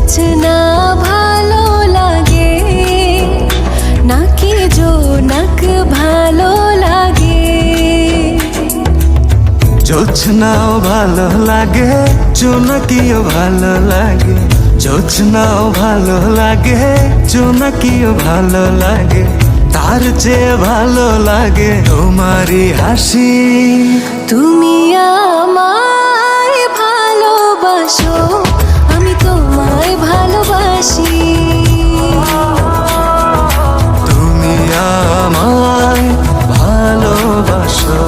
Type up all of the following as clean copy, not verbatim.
জোছনা ভালো লাগে নাকি জোনাক ভালো লাগে? জোছনাও ভালো লাগে, জোনাকিও ভালো লাগে। জোছনাও ভালো লাগে, জোনাকিও ভালো লাগে। তার চেয়ে ভালো লাগে তোমারই হাসি। তুমি আমায় ভালোবাসো, আমি তোমায় ভালোবাসি। তুমি আমায় ভালোবাসো,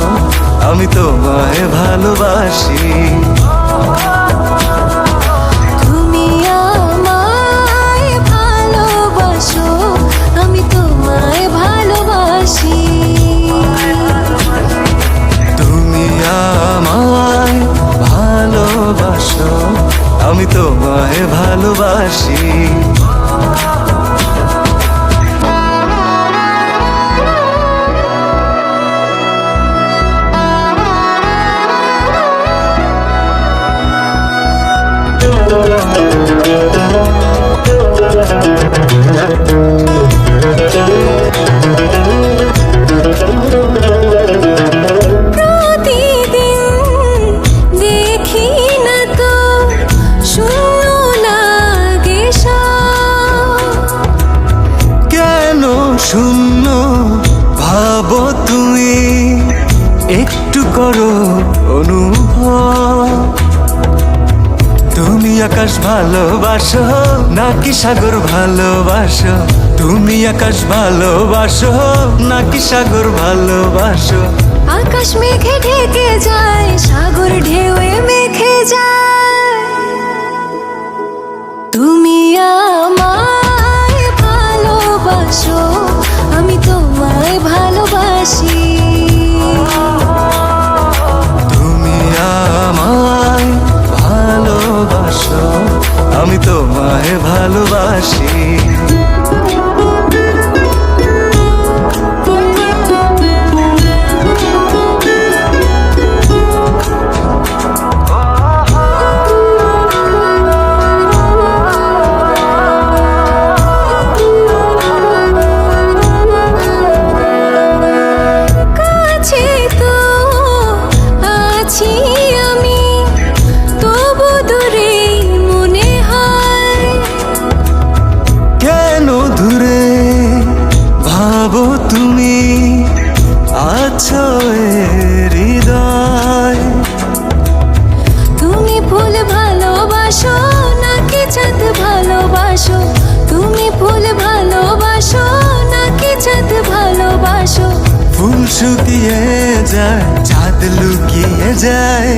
আমি তোমায় ভালোবাসি। তুমি আমায় ভালোবাসো, আমি তোমায় ভালোবাসি। তুমি আমায় ভালোবাসো, আমি তোমায় ভালোবাসি। প্রতিদিন দেখি না তো শূন্য লাগে সব। কেন শূন্য ভাবো তুমি, একটু করো অনুভব। তুমি আকাশ ভালোবাসো নাকি সাগর ভালোবাসো? তুমি আকাশ ভালোবাসো নাকি সাগর ভালোবাসো? আকাশ মেঘে ঢেকে যায়, সাগর ঢেউয়ে মেখে যায়। তুমি আমায় ভালোবাসো, আমি তোমায় ভালোবাসি। তুমি আমায় ভালোবাসো, আমি তোমায় ভালোবাসি। কাছে তো আছি আমি, তবু দূরে মনে হয়। কেন দূরে ভাবো তুমি, আছো এ হৃদয়। তুমি ফুল ভালোবাসো নাকি চাঁদ ভালোবাসো? তুমি ফুল ভালোবাসো নাকি চাঁদ ভালোবাসো? ফুল শুকিয়ে যায়, চাঁদ লুকিয়ে যায়।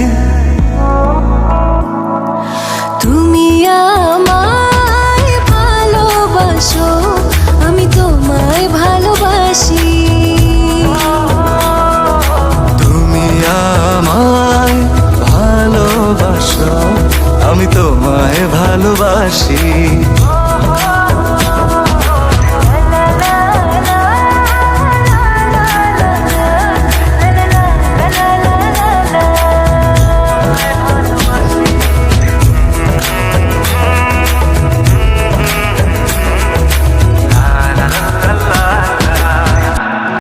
তুমি আমায় ভালোবাসো, আমি তোমায় ভালোবাসি। তুমি আমায় ভালোবাসো, আমি তোমায় ভালোবাসি।